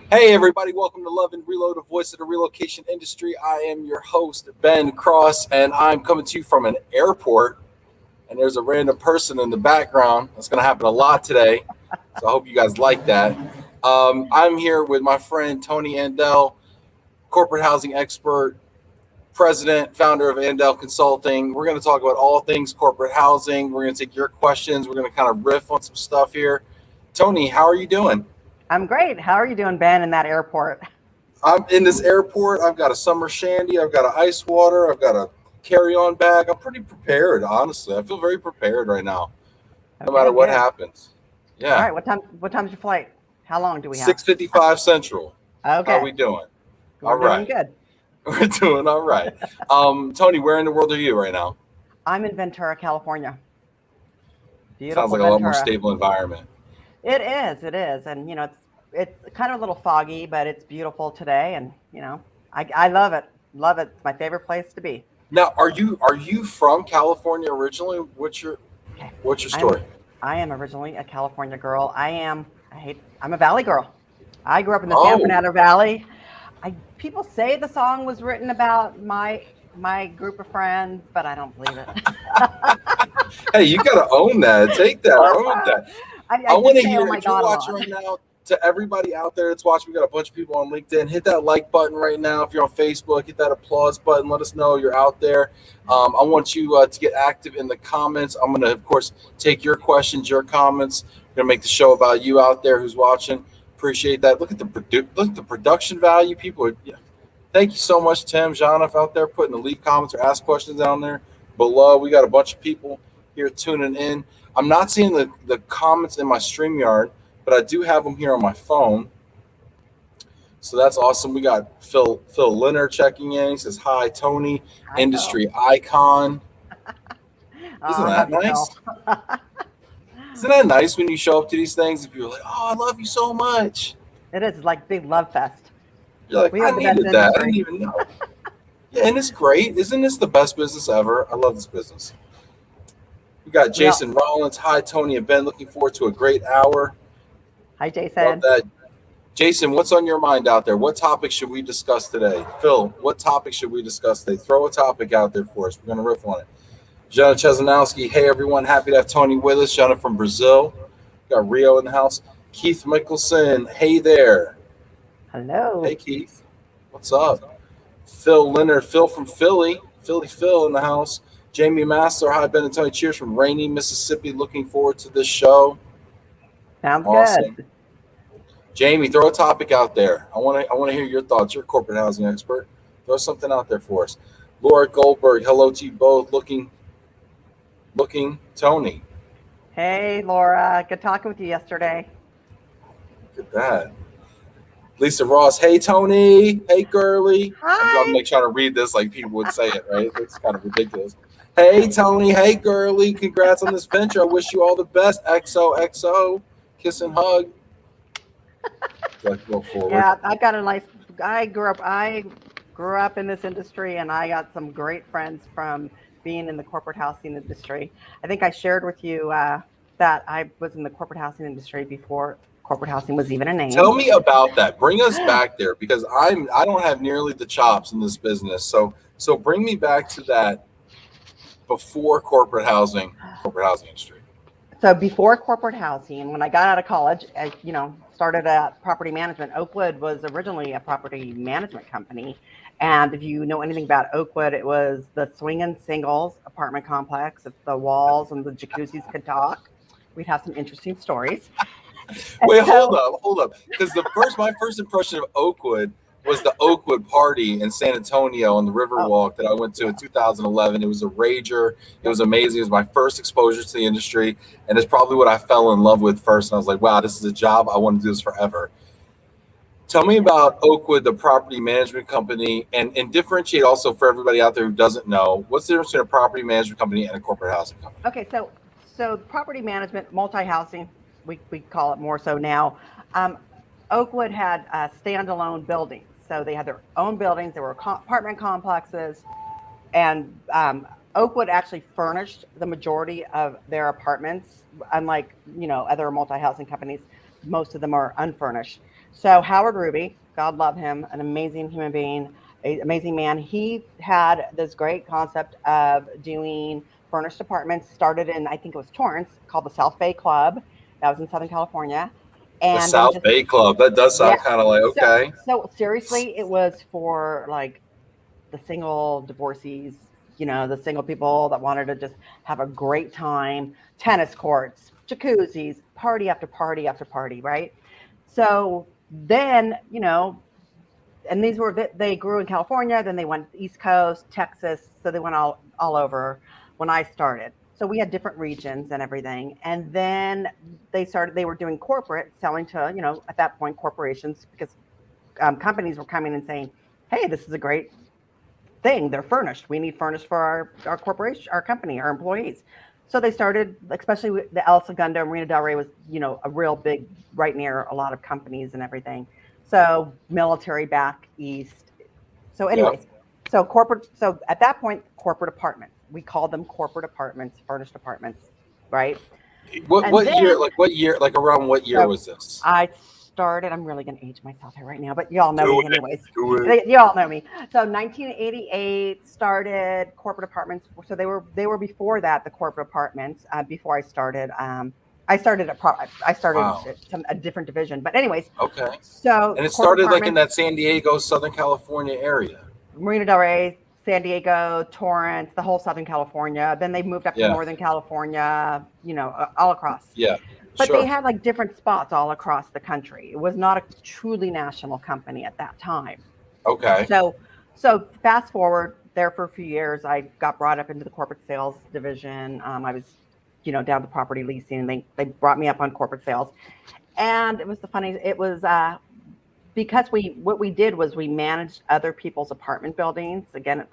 Hey everybody, welcome to Love and Reload, the voice of the relocation industry. I am your host, Ben Cross, and I'm coming to you from an airport. And there's a random person in the background. That's going to happen a lot today. So I hope you guys like that. I'm here with my friend Toni Andell, corporate housing expert, president, founder of Andell Consulting. We're going to talk about all things corporate housing. We're going to take your questions. We're going to kind of riff on some stuff here. Toni, how are you doing? I'm great. How are you doing, Ben, in that airport? I'm in this airport. I've got a summer shandy. I've got an ice water. I've got a carry-on bag. I'm pretty prepared, honestly. I feel very prepared right now, no matter what happens. Yeah. All right. What time's your flight? How long do we have? 6:55 Central. Okay. How are we doing? We're doing good. We're doing all right. Toni, where in the world are you right now? I'm in Ventura, California. Beautiful. Sounds like Ventura. A lot more stable environment. It is, and it's kind of a little foggy, but it's beautiful today, and I love it. Love it. It's my favorite place to be. Now, are you from California originally? What's your story? I am originally a California girl. I'm a Valley girl. I grew up in the San Fernando Valley. People say the song was written about my group of friends, but I don't believe it. Hey, you got to own that. Take that. Own that. I want to hear, if you're watching right now, to everybody out there that's watching, we got a bunch of people on LinkedIn. Hit that like button right now. If you're on Facebook, hit that applause button. Let us know you're out there. I want you to get active in the comments. I'm going to, of course, take your questions, your comments. We're going to make the show about you out there who's watching. Appreciate that. Look at the production value. Thank you so much, Tim, Jonathan, out there putting the leave comments or ask questions down there below. We got a bunch of people here tuning in. I'm not seeing the comments in my StreamYard, but I do have them here on my phone. So that's awesome. We got Phil Leonard checking in. He says, hi, Toni, industry icon. Isn't that nice? Isn't that nice when you show up to these things and people are like, oh, I love you so much. It is like big love fest. You're like, I needed that. I didn't even know. Yeah, and it's great. Isn't this the best business ever? I love this business. We got Jason Rollins. Hi, Toni and Ben. Looking forward to a great hour. Hi, Jason. Love that. Jason, what's on your mind out there? What topic should we discuss today? Phil, what topic should we discuss today? Throw a topic out there for us. We're going to riff on it. Jenna Chesanowski. Hey, everyone. Happy to have Toni with us. Jenna from Brazil. We got Rio in the house. Keith Mickelson. Hey there. Hello. Hey, Keith. What's up? Phil Leonard. Phil from Philly. Phil in the house. Jamie Master, hi, Ben and Toni. Cheers from rainy Mississippi. Looking forward to this show. Sounds awesome. Good. Jamie, throw a topic out there. I want to hear your thoughts. You're a corporate housing expert. Throw something out there for us. Laura Goldberg, hello to you both. Looking, Toni. Hey, Laura. Good talking with you yesterday. Look at that. Lisa Ross, hey, Toni. Hey, girly. Hi. I'm like trying to read this like people would say it, right? It's kind of ridiculous. Hey, Toni. Hey, girly. Congrats on this venture. I wish you all the best. XOXO. Kiss and hug. Like, go forward. Yeah, I grew up in this industry, and I got some great friends from being in the corporate housing industry. I think I shared with you that I was in the corporate housing industry before corporate housing was even a name. Tell me about that. Bring us back there, because I don't have nearly the chops in this business. So bring me back to that before corporate housing industry. So before corporate housing, when I got out of college, I started at property management. Oakwood was originally a property management company. And if you know anything about Oakwood, it was the swinging singles apartment complex. If the walls and the jacuzzis could talk, we'd have some interesting stories. Wait, hold up. Because my first impression of Oakwood was the Oakwood party in San Antonio on the Riverwalk that I went to in 2011. It was a rager. It was amazing. It was my first exposure to the industry, and it's probably what I fell in love with first. And I was like, wow, this is a job. I want to do this forever. Tell me about Oakwood, the property management company, and differentiate also for everybody out there who doesn't know, what's the difference between a property management company and a corporate housing company? Okay, so property management, multi-housing, we call it more so now. Oakwood had standalone buildings. So they had their own buildings. There were apartment complexes, and Oakwood actually furnished the majority of their apartments. Unlike other multi-housing companies, most of them are unfurnished. So Howard Ruby, God love him, an amazing human being, an amazing man. He had this great concept of doing furnished apartments. Started in, I think it was Torrance, called the South Bay Club. That was in Southern California, The and it was South just Bay Club. That does yeah. sound kind of like So okay. so seriously, it was for like the single divorcees, the single people that wanted to just have a great time, tennis courts, jacuzzis, party after party after party, right? So then, and these were, they grew in California, then they went East Coast, Texas, so they went all over when I started. So we had different regions and everything. And then they were doing corporate, selling to, at that point, corporations, because companies were coming and saying, hey, this is a great thing. They're furnished. We need furnished for our corporation, our company, our employees. So they started, especially with the El Segundo, Marina Del Rey was, a real big, right near a lot of companies and everything. So military back east. So, Yeah. anyways, so corporate. So at that point, corporate apartments. We called them corporate apartments, furnished apartments, right? And What year? then, Like what year? Like around what year so was this? I started, I'm really going to age myself here right now, but y'all know Do me it. anyways. Do it. Y'all know me. So 1988 started corporate apartments. So they were before that, the corporate apartments, before I started. I started Wow. a different division, but anyways, Okay. so And it corporate started like in apartments, that San Diego, Southern California area. Marina Del Rey, San Diego, Torrance, the whole Southern California. Then they moved up to Yeah. Northern California, all across. Yeah. But they Sure. had like different spots all across the country. It was not a truly national company at that time. Okay. So fast forward there for a few years, I got brought up into the corporate sales division. I was, down to property leasing. They brought me up on corporate sales, and it was because what we did was we managed other people's apartment buildings. Again,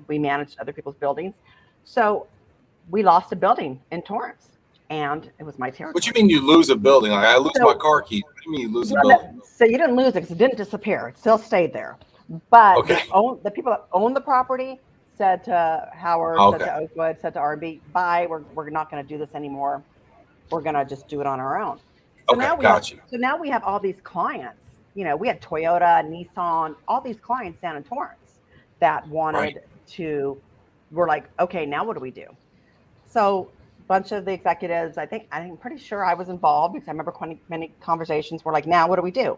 we managed other people's buildings. So we lost a building in Torrance, and it was my What you territory. mean you lose a building? Like I lose my So car keys. What do you mean you lose a no, building? so you didn't lose it because it didn't disappear. It still stayed there. But Okay. the people that owned the property said to Howard, said Okay. to Oakwood, said to RB, bye, we're not going to do this anymore. We're going to just do it on our own. So Okay. now we have Got you. so now we have all these clients. We had Toyota, Nissan, all these clients down in Torrance that Right. wanted to. We're like, okay, now what do we do? So a bunch of the executives, I'm pretty sure I was involved because I remember many conversations were like, now what do we do?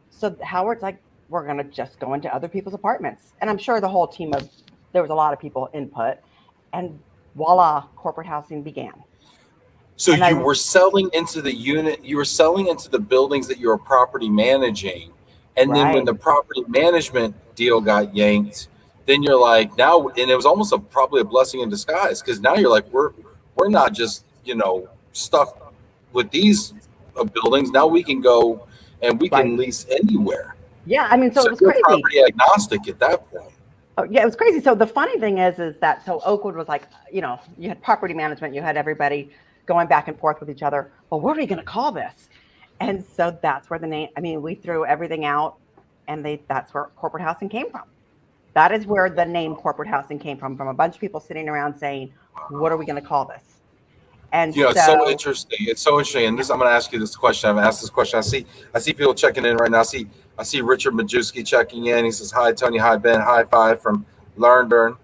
So Howard's like, we're going to just go into other people's apartments. And I'm sure there was a lot of people input, and voila, corporate housing began. So And you I, were selling into the unit, you were selling into the buildings that you were property managing. And then when right. the property management deal got yanked, then you're like, now, and it was almost probably a blessing in disguise because now you're like, we're not just, stuck with these buildings. Now we can go and we Right. can lease anywhere. Yeah. I mean, so So it was you're crazy. property agnostic at that point. Oh, yeah, it was crazy. So the funny thing is that so Oakwood was like, you had property management, you had everybody going back and forth with each other. Well, what are we going to call this? And so that's where the name. I mean, we threw everything out, and that's where corporate housing came from. That is where the name corporate housing came from a bunch of people sitting around saying, what are we going to call this? And It's so so, interesting. It's so interesting. And yeah, this, I'm going to ask you this question. I've asked this question. I see people checking in right now. I see Richard Majewski checking in. He says, "Hi, Tony. Hi, Ben. High five from Lerndern."